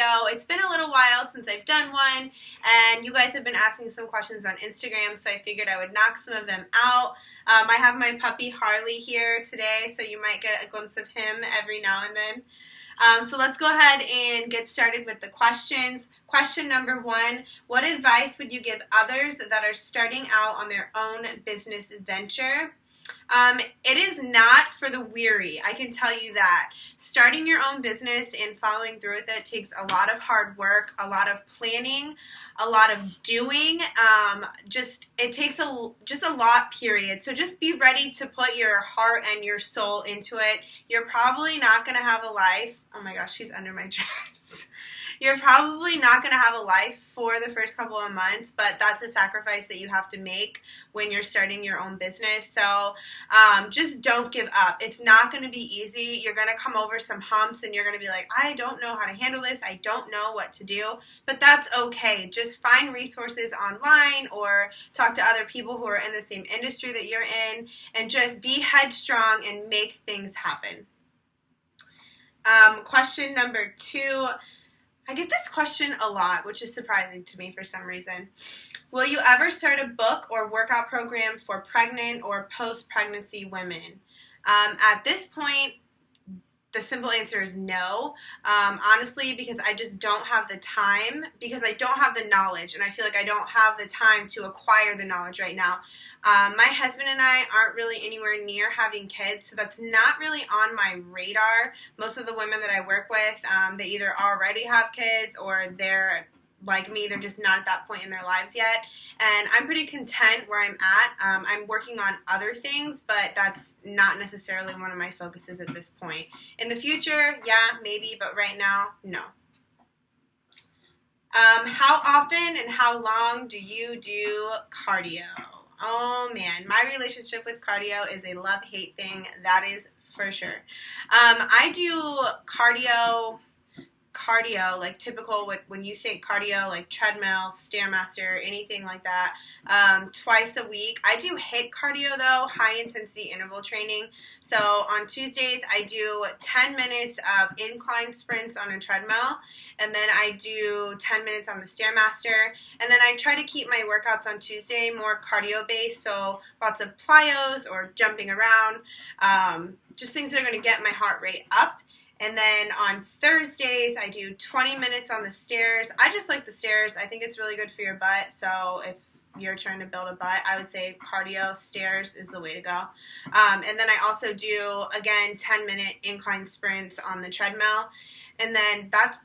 video. It's been a little while since I've done one, and you guys have been asking some questions on Instagram, so I figured I would knock some of them out. I have my puppy Harley here today, so you might get a glimpse of him every now and then. So let's go ahead and get started with the questions. Question number 1, what advice would you give others that are starting out on their own business venture? It is not for the weary, I can tell you that. Starting your own business and following through with it takes a lot of hard work, a lot of planning, a lot of doing. It takes just a lot, period. So just be ready to put your heart and your soul into it. You're probably not going to have a life. Oh my gosh, she's under my dress. You're probably not going to have a life for the first couple of months, but that's a sacrifice that you have to make when you're starting your own business. So just don't give up. It's not going to be easy. You're going to come over some humps and you're going to be like, I don't know how to handle this. I don't know what to do, but that's okay. Just find resources online or talk to other people who are in the same industry that you're in, and just be headstrong and make things happen. Question number 2. I get this question a lot, which is surprising to me for some reason. Will you ever start a book or workout program for pregnant or post-pregnancy women? At this point, the simple answer is no, honestly, because I just don't have the time, because I don't have the knowledge, and I feel like I don't have the time to acquire the knowledge right now. My husband and I aren't really anywhere near having kids, so that's not really on my radar. Most of the women that I work with, they either already have kids or they're like me, they're just not at that point in their lives yet. And I'm pretty content where I'm at. I'm working on other things, but that's not necessarily one of my focuses at this point. In the future, yeah, maybe, but right now, no. How often and how long do you do cardio? Oh man, my relationship with cardio is a love-hate thing, that is for sure. I do cardio, like typical, when you think cardio, like treadmill, Stairmaster, anything like that, twice a week. I do HIIT cardio though, high intensity interval training. So on Tuesdays, I do 10 minutes of incline sprints on a treadmill, and then I do 10 minutes on the Stairmaster, and then I try to keep my workouts on Tuesday more cardio based, so lots of plyos or jumping around, just things that are going to get my heart rate up. And then on Thursdays, I do 20 minutes on the stairs. I just like the stairs. I think it's really good for your butt. So if you're trying to build a butt, I would say cardio, stairs is the way to go. And then I also do, again, 10-minute incline sprints on the treadmill. And then that's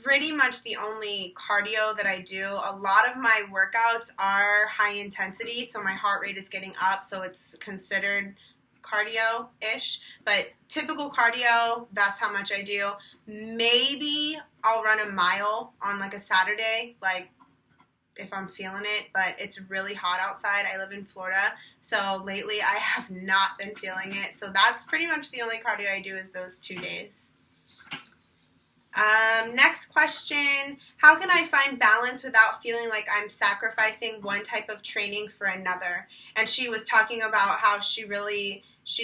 pretty much the only cardio that I do. A lot of my workouts are high intensity, so my heart rate is getting up, so it's considered cardio-ish, but typical cardio, that's how much I do. Maybe I'll run a mile on like a Saturday, like if I'm feeling it, but it's really hot outside. I live in Florida, so lately I have not been feeling it, so that's pretty much the only cardio I do is those 2 days. Next question, how can I find balance without feeling like I'm sacrificing one type of training for another? And she was talking about how she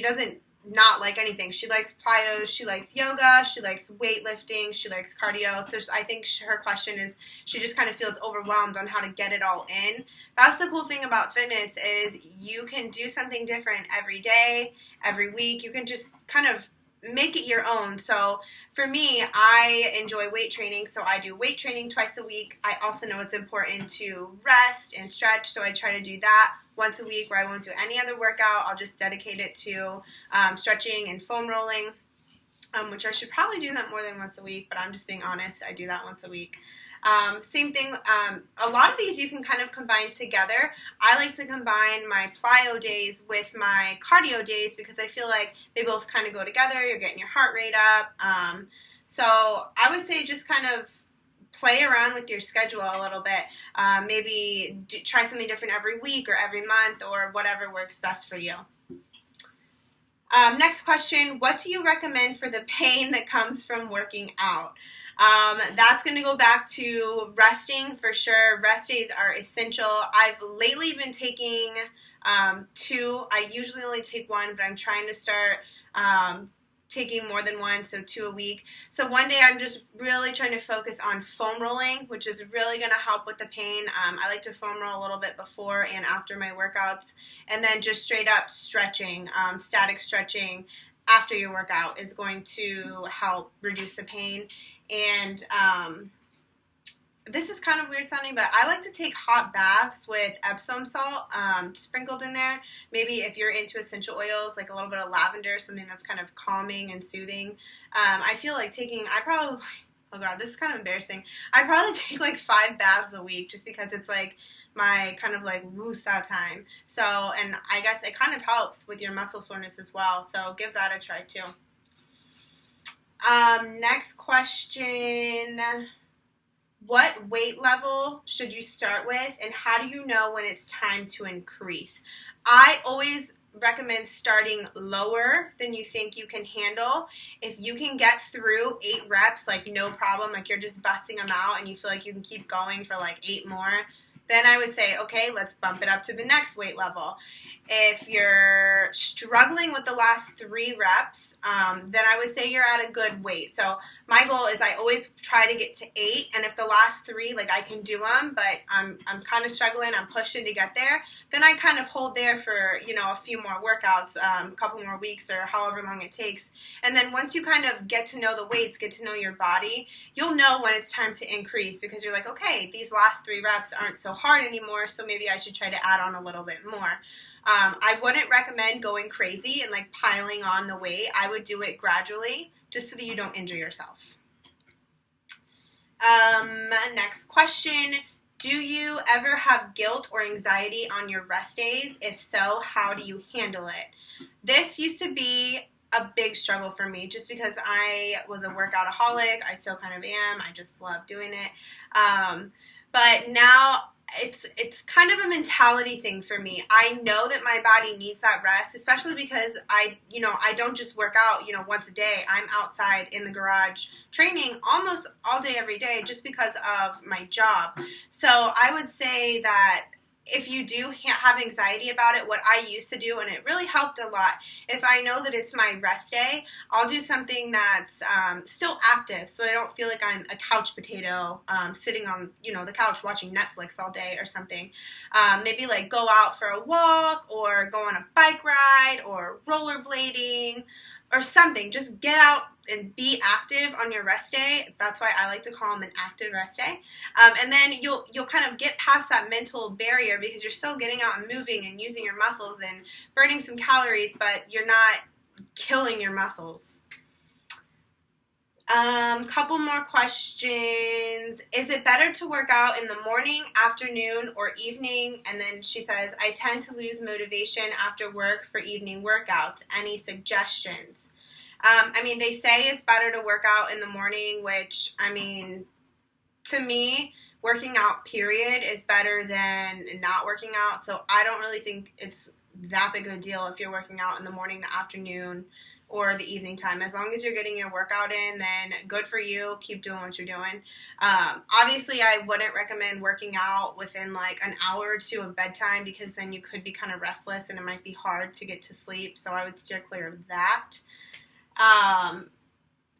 doesn't not like anything. She likes plyos, she likes yoga, she likes weightlifting, she likes cardio. So I think her question is she just kind of feels overwhelmed on how to get it all in. That's the cool thing about fitness is you can do something different every day, every week. You can just kind of make it your own. So for me, I enjoy weight training, so I do weight training twice a week. I also know it's important to rest and stretch, so I try to do that once a week where I won't do any other workout. I'll just dedicate it to stretching and foam rolling, which I should probably do that more than once a week, but I'm just being honest, I do that once a week. Same thing, a lot of these you can kind of combine together. I like to combine my plyo days with my cardio days because I feel like they both kind of go together. You're getting your heart rate up. So I would say just kind of play around with your schedule a little bit. Maybe try something different every week or every month or whatever works best for you. Next question, what do you recommend for the pain that comes from working out? That's going to go back to resting for sure. Rest days are essential. I've lately been taking 2. I usually only take 1, but I'm trying to start taking more than one, so 2 a week. So one day I'm just really trying to focus on foam rolling, which is really going to help with the pain. I like to foam roll a little bit before and after my workouts, and then just straight up stretching, static stretching after your workout is going to help reduce the pain. And this is kind of weird sounding, but I like to take hot baths with Epsom salt sprinkled in there. Maybe if you're into essential oils, like a little bit of lavender, something that's kind of calming and soothing. I feel like oh God, this is kind of embarrassing. I probably take like 5 baths a week just because it's like my kind of like woosah time. So, and I guess it kind of helps with your muscle soreness as well. So give that a try too. Next question. What weight level should you start with, and how do you know when it's time to increase? I always recommend starting lower than you think you can handle. If you can get through 8 reps, like no problem, like you're just busting them out and you feel like you can keep going for like 8 more, then I would say, okay, let's bump it up to the next weight level. If you're struggling with the last 3 reps, then I would say you're at a good weight. So my goal is I always try to get to 8, and if the last 3, like I can do them, but I'm kind of struggling, I'm pushing to get there, then I kind of hold there for, a few more workouts, a couple more weeks or however long it takes. And then once you kind of get to know the weights, get to know your body, you'll know when it's time to increase because you're like, okay, these last 3 reps aren't so hard anymore, so maybe I should try to add on a little bit more. I wouldn't recommend going crazy and like piling on the weight. I would do it gradually just so that you don't injure yourself. Next question. Do you ever have guilt or anxiety on your rest days? If so, how do you handle it? This used to be a big struggle for me just because I was a workoutaholic. I still kind of am. I just love doing it. But now it's kind of a mentality thing for me. I know that my body needs that rest, especially because I don't just work out, once a day. I'm outside in the garage training almost all day, every day, just because of my job. So I would say that if you do have anxiety about it, what I used to do, and it really helped a lot, if I know that it's my rest day, I'll do something that's still active so that I don't feel like I'm a couch potato sitting on, the couch watching Netflix all day or something. Maybe like go out for a walk or go on a bike ride or rollerblading or something. Just get out and be active on your rest day. That's why I like to call them an active rest day. And then you'll kind of get past that mental barrier because you're still getting out and moving and using your muscles and burning some calories, but you're not killing your muscles. Couple more questions. Is it better to work out in the morning, afternoon, or evening? And then she says, I tend to lose motivation after work for evening workouts. Any suggestions? They say it's better to work out in the morning, which, to me, working out, period, is better than not working out. So I don't really think it's that big of a deal if you're working out in the morning, the afternoon, or the evening time. As long as you're getting your workout in, then good for you. Keep doing what you're doing. Obviously, I wouldn't recommend working out within like an hour or 2 of bedtime because then you could be kind of restless and it might be hard to get to sleep. So I would steer clear of that.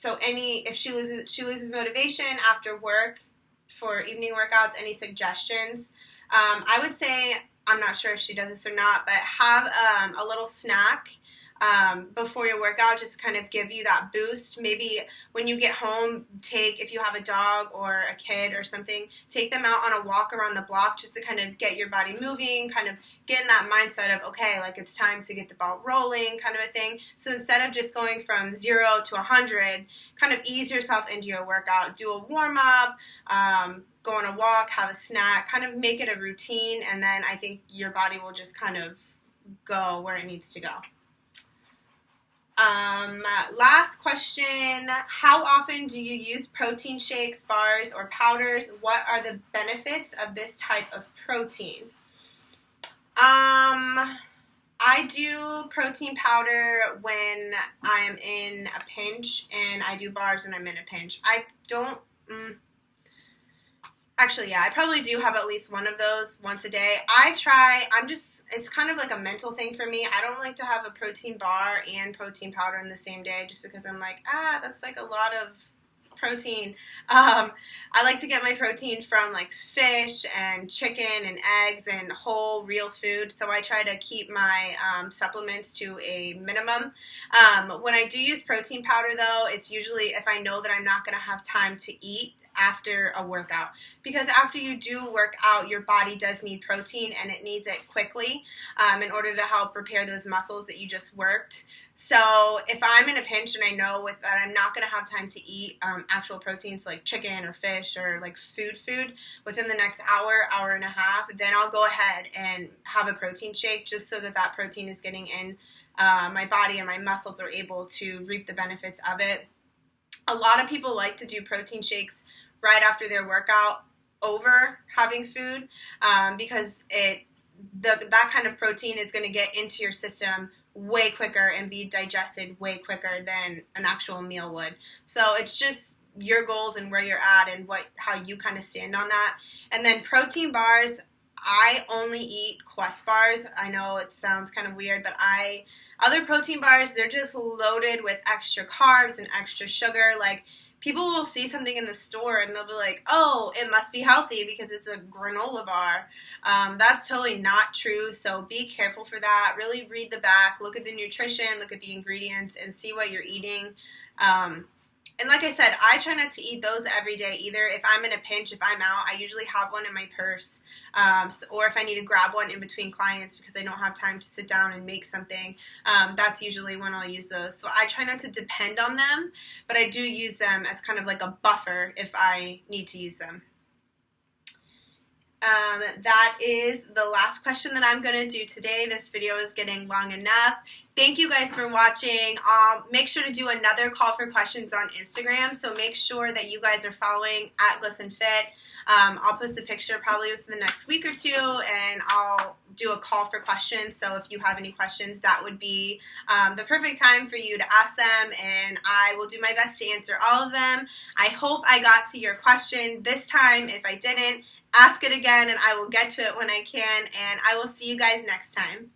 If she loses motivation after work for evening workouts, any suggestions? I would say, I'm not sure if she does this or not, but have a little snack before your workout, just kind of give you that boost. Maybe when you get home, if you have a dog or a kid or something, take them out on a walk around the block just to kind of get your body moving, kind of get in that mindset of, okay, like it's time to get the ball rolling kind of a thing. So instead of just going from 0 to 100, kind of ease yourself into your workout, do a warm up, go on a walk, have a snack, kind of make it a routine, and then I think your body will just kind of go where it needs to go. Last question, how often do you use protein shakes, bars, or powders? What are the benefits of this type of protein? I do protein powder when I'm in a pinch, and I do bars when I'm in a pinch. I Actually, yeah, I probably do have at least one of those once a day. It's kind of like a mental thing for me. I don't like to have a protein bar and protein powder in the same day just because I'm like, that's like a lot of protein. I like to get my protein from like fish and chicken and eggs and whole real food. So I try to keep my supplements to a minimum. When I do use protein powder though, it's usually if I know that I'm not going to have time to eat after a workout, because after you do work out, your body does need protein and it needs it quickly in order to help repair those muscles that you just worked. So if I'm in a pinch and I know that I'm not going to have time to eat actual proteins like chicken or fish or like food within the next hour and a half, then I'll go ahead and have a protein shake just so that that protein is getting in my body and my muscles are able to reap the benefits of it. A lot of people like to do protein shakes right after their workout over having food because that kind of protein is going to get into your system way quicker and be digested way quicker than an actual meal would. So it's just your goals and where you're at and how you kind of stand on that. And then protein bars, I only eat Quest bars. I know it sounds kind of weird, but other protein bars, they're just loaded with extra carbs and extra sugar. Like, people will see something in the store and they'll be like, oh, it must be healthy because it's a granola bar. That's totally not true, so be careful for that. Really read the back, look at the nutrition, look at the ingredients, and see what you're eating. And like I said, I try not to eat those every day either. If I'm in a pinch, if I'm out, I usually have one in my purse. Or if I need to grab one in between clients because I don't have time to sit down and make something, that's usually when I'll use those. So I try not to depend on them, but I do use them as kind of like a buffer if I need to use them. That is the last question that I'm going to do today. This video is getting long enough. Thank you guys for watching. Make sure to do another call for questions on Instagram, so make sure that you guys are following @GlissonFit. I'll post a picture probably within the next week or two, and I'll do a call for questions. So if you have any questions, that would be the perfect time for you to ask them, and I will do my best to answer all of them. I hope I got to your question this time. If I didn't, ask it again, and I will get to it when I can, and I will see you guys next time.